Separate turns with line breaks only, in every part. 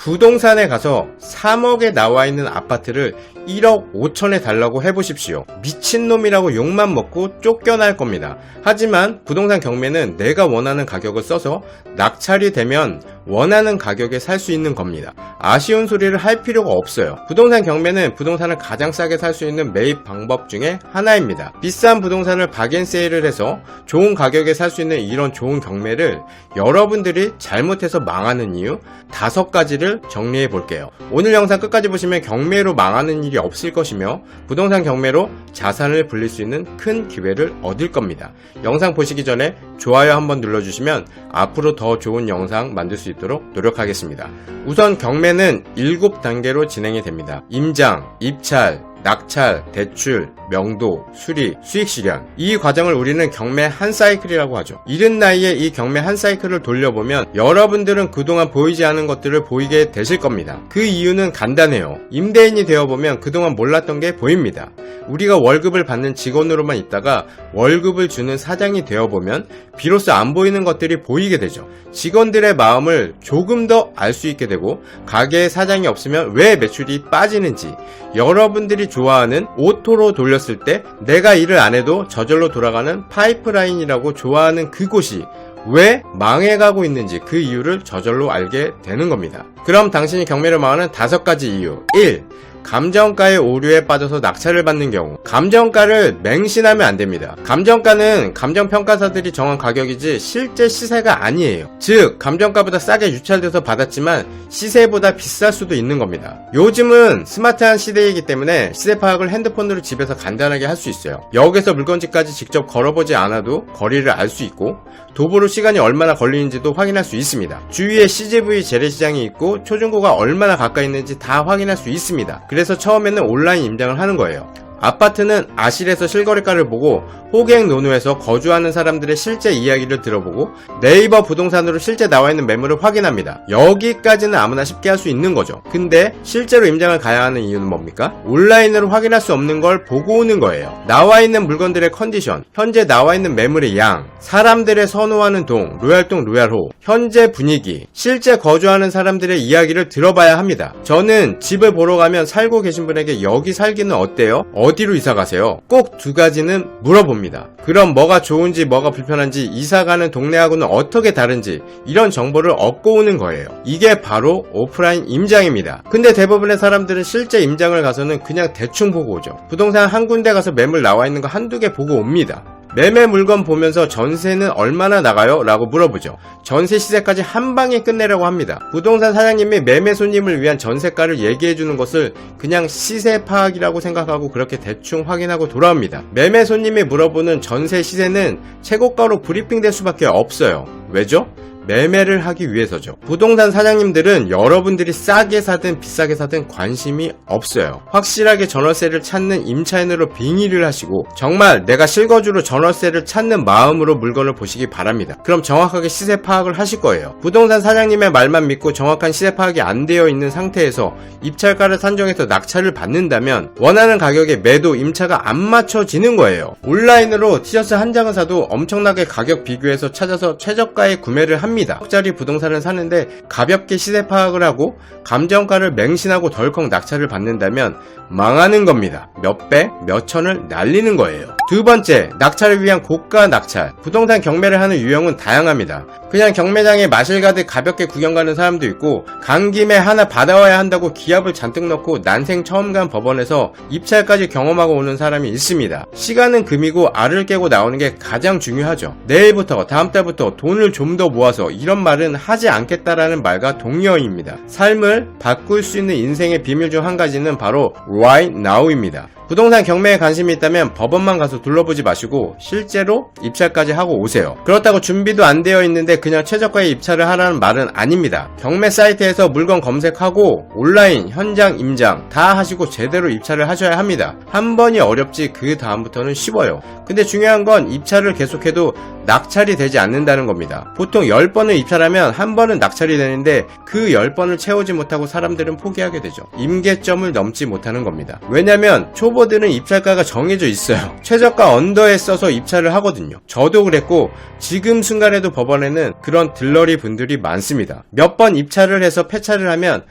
부동산에 가서 3억에 나와 있는 아파트를 1억 5천에 달라고 해보십시오. 미친놈이라고 욕만 먹고 쫓겨날 겁니다. 하지만 부동산 경매는 내가 원하는 가격을 써서 낙찰이 되면 원하는 가격에 살 수 있는 겁니다. 아쉬운 소리를 할 필요가 없어요. 부동산 경매는 부동산을 가장 싸게 살 수 있는 매입 방법 중에 하나입니다. 비싼 부동산을 박앤세일을 해서 좋은 가격에 살 수 있는 이런 좋은 경매를 여러분들이 잘못해서 망하는 이유 5가지를 정리해 볼게요. 오늘 영상 끝까지 보시면 경매로 망하는 일이 없을 것이며 부동산 경매로 자산을 불릴 수 있는 큰 기회를 얻을 겁니다. 영상 보시기 전에 좋아요 한번 눌러주시면 앞으로 더 좋은 영상 만들 수 있도록 노력하겠습니다. 우선 경매는 7단계로 진행이 됩니다. 임장, 입찰, 낙찰, 대출, 명도, 수리, 수익 실현. 이 과정을 우리는 경매 한 사이클이라고 하죠. 이른 나이에 이 경매 한 사이클을 돌려보면 여러분들은 그동안 보이지 않은 것들을 보이게 되실 겁니다. 그 이유는 간단해요. 임대인이 되어보면 그동안 몰랐던 게 보입니다. 우리가 월급을 받는 직원으로만 있다가 월급을 주는 사장이 되어보면 비로소 안 보이는 것들이 보이게 되죠. 직원들의 마음을 조금 더 알 수 있게 되고 가게에 사장이 없으면 왜 매출이 빠지는지, 여러분들이 좋아하는 오토로 돌렸을 때 내가 일을 안 해도 저절로 돌아가는 파이프라인이라고 좋아하는 그곳이 왜 망해가고 있는지 그 이유를 저절로 알게 되는 겁니다. 그럼 당신이 경매를 망하는 5가지 이유. 1. 감정가의 오류에 빠져서 낙찰을 받는 경우. 감정가를 맹신하면 안됩니다. 감정가는 감정평가사들이 정한 가격이지 실제 시세가 아니에요. 즉 감정가보다 싸게 유찰돼서 받았지만 시세보다 비쌀 수도 있는 겁니다. 요즘은 스마트한 시대이기 때문에 시세 파악을 핸드폰으로 집에서 간단하게 할 수 있어요. 역에서 물건지까지 직접 걸어보지 않아도 거리를 알 수 있고 도보로 시간이 얼마나 걸리는지도 확인할 수 있습니다. 주위에 CGV 재래시장이 있고 초중고가 얼마나 가까이 있는지 다 확인할 수 있습니다. 그래서 처음에는 온라인 임장을 하는 거예요. 아파트는 아실에서 실거래가를 보고 호객 노노에서 거주하는 사람들의 실제 이야기를 들어보고 네이버 부동산으로 실제 나와있는 매물을 확인합니다. 여기까지는 아무나 쉽게 할 수 있는 거죠. 근데 실제로 임장을 가야 하는 이유는 뭡니까? 온라인으로 확인할 수 없는 걸 보고 오는 거예요. 나와있는 물건들의 컨디션, 현재 나와있는 매물의 양, 사람들의 선호하는 동, 로얄동, 로얄호, 현재 분위기, 실제 거주하는 사람들의 이야기를 들어봐야 합니다. 저는 집을 보러 가면 살고 계신 분에게 여기 살기는 어때요? 어디로 이사 가세요? 꼭 2가지는 물어봅니다. 그럼 뭐가 좋은지 뭐가 불편한지 이사가는 동네하고는 어떻게 다른지 이런 정보를 얻고 오는 거예요. 이게 바로 오프라인 임장입니다. 근데 대부분의 사람들은 실제 임장을 가서는 그냥 대충 보고 오죠. 부동산 한 군데 가서 매물 나와 있는 거 한두 개 보고 옵니다. 매매 물건 보면서 전세는 얼마나 나가요? 라고 물어보죠. 전세 시세까지 한 방에 끝내려고 합니다. 부동산 사장님이 매매 손님을 위한 전세가를 얘기해주는 것을 그냥 시세 파악이라고 생각하고 그렇게 대충 확인하고 돌아옵니다. 매매 손님이 물어보는 전세 시세는 최고가로 브리핑될 수밖에 없어요. 왜죠? 매매를 하기 위해서죠. 부동산 사장님들은 여러분들이 싸게 사든 비싸게 사든 관심이 없어요. 확실하게 전월세를 찾는 임차인으로 빙의를 하시고 정말 내가 실거주로 전월세를 찾는 마음으로 물건을 보시기 바랍니다. 그럼 정확하게 시세 파악을 하실 거예요. 부동산 사장님의 말만 믿고 정확한 시세 파악이 안 되어 있는 상태에서 입찰가를 산정해서 낙찰을 받는다면 원하는 가격에 매도 임차가 안 맞춰지는 거예요. 온라인으로 티셔츠 한 장을 사도 엄청나게 가격 비교해서 찾아서 최저가에 구매를 합니다. 1억짜리 부동산을 사는데 가볍게 시세 파악을 하고 감정가를 맹신하고 덜컥 낙찰을 받는다면 망하는 겁니다. 몇 배, 몇 천을 날리는 거예요. 2번째, 낙찰을 위한 고가 낙찰. 부동산 경매를 하는 유형은 다양합니다. 그냥 경매장에 마실 가듯 가볍게 구경 가는 사람도 있고 간 김에 하나 받아와야 한다고 기합을 잔뜩 넣고 난생 처음 간 법원에서 입찰까지 경험하고 오는 사람이 있습니다. 시간은 금이고 알을 깨고 나오는 게 가장 중요하죠. 내일부터 다음 달부터 돈을 좀 더 모아서 이런 말은 하지 않겠다라는 말과 동의어입니다. 삶을 바꿀 수 있는 인생의 비밀 중 한 가지는 바로 right now입니다. 부동산 경매에 관심이 있다면 법원만 가서 둘러보지 마시고 실제로 입찰까지 하고 오세요. 그렇다고 준비도 안 되어 있는데 그냥 최저가에 입찰을 하라는 말은 아닙니다. 경매 사이트에서 물건 검색하고 온라인, 현장, 임장 다 하시고 제대로 입찰을 하셔야 합니다. 한 번이 어렵지 그 다음부터는 쉬워요. 근데 중요한 건 입찰을 계속해도 낙찰이 되지 않는다는 겁니다. 보통 10번을 입찰하면 한 번은 낙찰이 되는데 그 10번을 채우지 못하고 사람들은 포기하게 되죠. 임계점을 넘지 못하는 겁니다. 왜냐면 초보 초보들은 입찰가가 정해져 있어요. 최저가 언더에 써서 입찰을 하거든요. 저도 그랬고 지금 순간에도 법원에는 그런 들러리 분들이 많습니다. 몇 번 입찰을 해서 폐차를 하면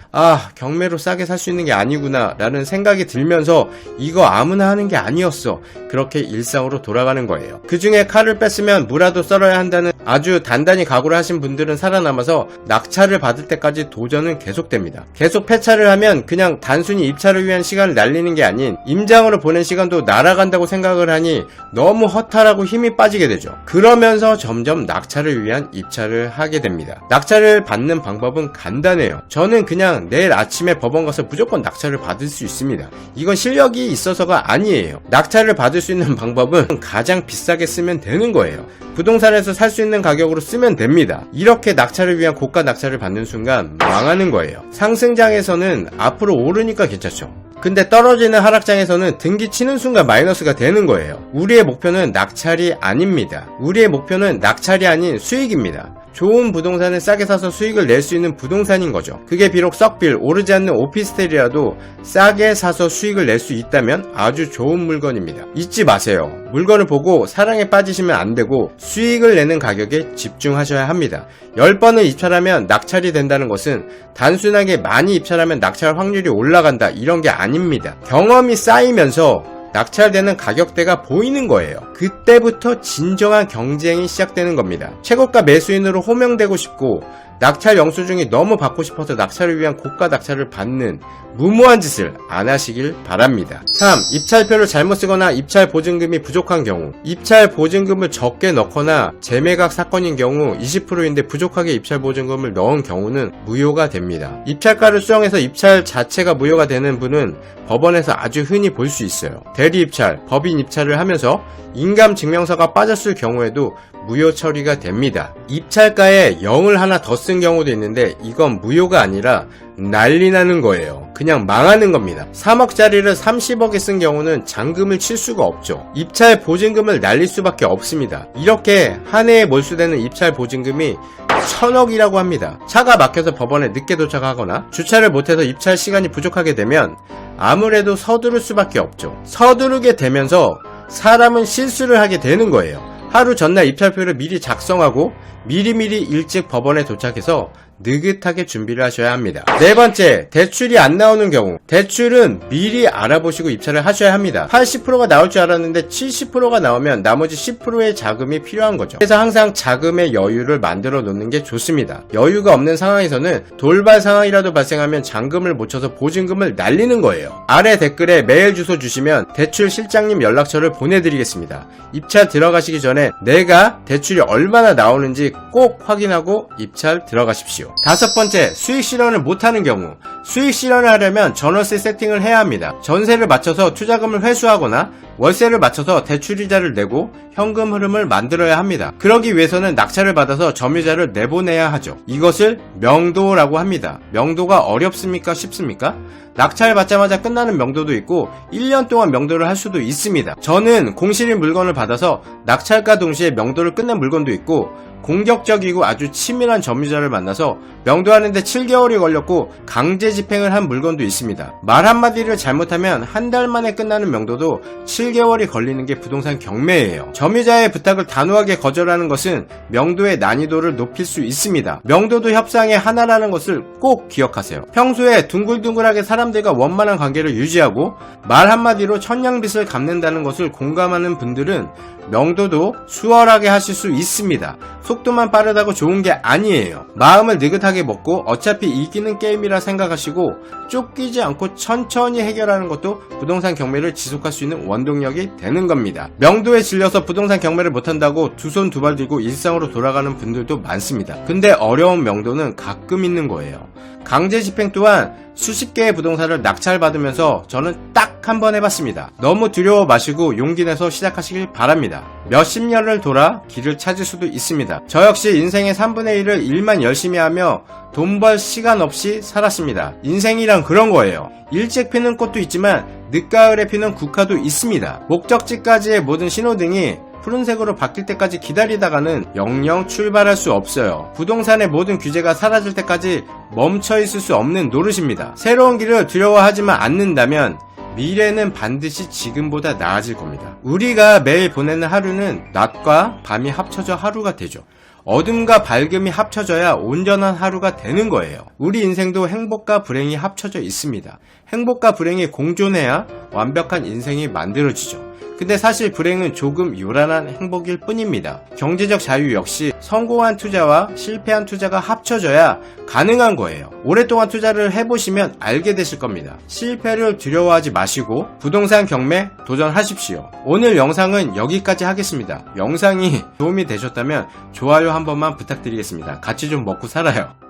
경매로 싸게 살 수 있는 게 아니구나 라는 생각이 들면서 이거 아무나 하는 게 아니었어, 그렇게 일상으로 돌아가는 거예요. 그 중에 칼을 뺐으면 무라도 썰어야 한다는 아주 단단히 각오를 하신 분들은 살아남아서 낙찰을 받을 때까지 도전은 계속됩니다. 계속 폐차를 하면 그냥 단순히 입찰을 위한 시간을 날리는 게 아닌 임장으로 보낸 시간도 날아간다고 생각을 하니 너무 허탈하고 힘이 빠지게 되죠. 그러면서 점점 낙찰을 위한 입찰을 하게 됩니다. 낙찰을 받는 방법은 간단해요. 저는 그냥 내일 아침에 법원 가서 무조건 낙찰을 받을 수 있습니다. 이건 실력이 있어서가 아니에요. 낙찰을 받을 수 있는 방법은 가장 비싸게 쓰면 되는 거예요. 부동산에서 살 수 있는 가격으로 쓰면 됩니다. 이렇게 낙찰을 위한 고가 낙찰을 받는 순간 망하는 거예요. 상승장에서는 앞으로 오르니까 괜찮죠. 근데 떨어지는 하락장에서는 등기 치는 순간 마이너스가 되는 거예요. 우리의 목표는 낙찰이 아닙니다. 우리의 목표는 낙찰이 아닌 수익입니다. 좋은 부동산을 싸게 사서 수익을 낼 수 있는 부동산인 거죠. 그게 비록 썩빌, 오르지 않는 오피스텔이라도 싸게 사서 수익을 낼 수 있다면 아주 좋은 물건입니다. 잊지 마세요. 물건을 보고 사랑에 빠지시면 안 되고 수익을 내는 가격에 집중하셔야 합니다. 10번을 입찰하면 낙찰이 된다는 것은 단순하게 많이 입찰하면 낙찰 확률이 올라간다, 이런 게 아닙니다. 경험이 쌓이면서 낙찰되는 가격대가 보이는 거예요. 그때부터 진정한 경쟁이 시작되는 겁니다. 최고가 매수인으로 호명되고 싶고 낙찰 영수증이 너무 받고 싶어서 낙찰을 위한 고가 낙찰을 받는 무모한 짓을 안 하시길 바랍니다. 3. 입찰표를 잘못 쓰거나 입찰 보증금이 부족한 경우. 입찰 보증금을 적게 넣거나 재매각 사건인 경우 20%인데 부족하게 입찰 보증금을 넣은 경우는 무효가 됩니다. 입찰가를 수정해서 입찰 자체가 무효가 되는 분은 법원에서 아주 흔히 볼 수 있어요. 대리 입찰, 법인 입찰을 하면서 인감 증명서가 빠졌을 경우에도 무효 처리가 됩니다. 입찰가에 0을 하나 더 쓴 경우도 있는데 이건 무효가 아니라 난리 나는 거예요. 그냥 망하는 겁니다. 3억짜리를 30억에 쓴 경우는 잔금을 칠 수가 없죠. 입찰 보증금을 날릴 수밖에 없습니다. 이렇게 한 해에 몰수되는 입찰 보증금이 1000억이라고 합니다. 차가 막혀서 법원에 늦게 도착하거나 주차를 못해서 입찰 시간이 부족하게 되면 아무래도 서두를 수밖에 없죠. 서두르게 되면서 사람은 실수를 하게 되는 거예요. 하루 전날 입찰표를 미리 작성하고 미리미리 일찍 법원에 도착해서 느긋하게 준비를 하셔야 합니다. 네 번째, 대출이 안 나오는 경우. 대출은 미리 알아보시고 입찰을 하셔야 합니다. 80%가 나올 줄 알았는데 70%가 나오면 나머지 10%의 자금이 필요한 거죠. 그래서 항상 자금의 여유를 만들어 놓는 게 좋습니다. 여유가 없는 상황에서는 돌발 상황이라도 발생하면 잔금을 못 쳐서 보증금을 날리는 거예요. 아래 댓글에 메일 주소 주시면 대출 실장님 연락처를 보내드리겠습니다. 입찰 들어가시기 전에 내가 대출이 얼마나 나오는지 꼭 확인하고 입찰 들어가십시오. 다섯 번째, 수익 실현을 못하는 경우. 수익 실현을 하려면 전월세 세팅을 해야 합니다. 전세를 맞춰서 투자금을 회수하거나 월세를 맞춰서 대출이자를 내고 현금 흐름을 만들어야 합니다. 그러기 위해서는 낙찰을 받아서 점유자를 내보내야 하죠. 이것을 명도라고 합니다. 명도가 어렵습니까? 쉽습니까? 낙찰 받자마자 끝나는 명도도 있고 1년 동안 명도를 할 수도 있습니다. 저는 공실인 물건을 받아서 낙찰과 동시에 명도를 끝낸 물건도 있고 공격적이고 아주 치밀한 점유자를 만나서 명도하는데 7개월이 걸렸고 강제 집행을 한 물건도 있습니다. 말 한마디를 잘못하면 한 달 만에 끝나는 명도도 7개월이 걸리는 게 부동산 경매예요. 점유자의 부탁을 단호하게 거절하는 것은 명도의 난이도를 높일 수 있습니다. 명도도 협상의 하나라는 것을 꼭 기억하세요. 평소에 둥글둥글하게 사람들과 원만한 관계를 유지하고 말 한마디로 천냥빚을 갚는다는 것을 공감하는 분들은 명도도 수월하게 하실 수 있습니다. 속도만 빠르다고 좋은 게 아니에요. 마음을 느긋하게 먹고 어차피 이기는 게임이라 생각하시고 쫓기지 않고 천천히 해결하는 것도 부동산 경매를 지속할 수 있는 원동력이 되는 겁니다. 명도에 질려서 부동산 경매를 못한다고 두 손 두 발 들고 일상으로 돌아가는 분들도 많습니다. 근데 어려운 명도는 가끔 있는 거예요. 강제 집행 또한 수십 개의 부동산을 낙찰받으면서 저는 딱 한 번 해봤습니다. 너무 두려워 마시고 용기 내서 시작하시길 바랍니다. 몇십 년을 돌아 길을 찾을 수도 있습니다. 저 역시 인생의 3분의 1을 일만 열심히 하며 돈 벌 시간 없이 살았습니다. 인생이란 그런 거예요. 일찍 피는 꽃도 있지만 늦가을에 피는 국화도 있습니다. 목적지까지의 모든 신호등이 푸른색으로 바뀔 때까지 기다리다가는 영영 출발할 수 없어요. 부동산의 모든 규제가 사라질 때까지 멈춰 있을 수 없는 노릇입니다. 새로운 길을 두려워하지만 않는다면 미래는 반드시 지금보다 나아질 겁니다. 우리가 매일 보내는 하루는 낮과 밤이 합쳐져 하루가 되죠. 어둠과 밝음이 합쳐져야 온전한 하루가 되는 거예요. 우리 인생도 행복과 불행이 합쳐져 있습니다. 행복과 불행이 공존해야 완벽한 인생이 만들어지죠. 근데 사실 불행은 조금 요란한 행복일 뿐입니다. 경제적 자유 역시 성공한 투자와 실패한 투자가 합쳐져야 가능한 거예요. 오랫동안 투자를 해보시면 알게 되실 겁니다. 실패를 두려워하지 마시고 부동산 경매 도전하십시오. 오늘 영상은 여기까지 하겠습니다. 영상이 도움이 되셨다면 좋아요 한 번만 부탁드리겠습니다. 같이 좀 먹고 살아요.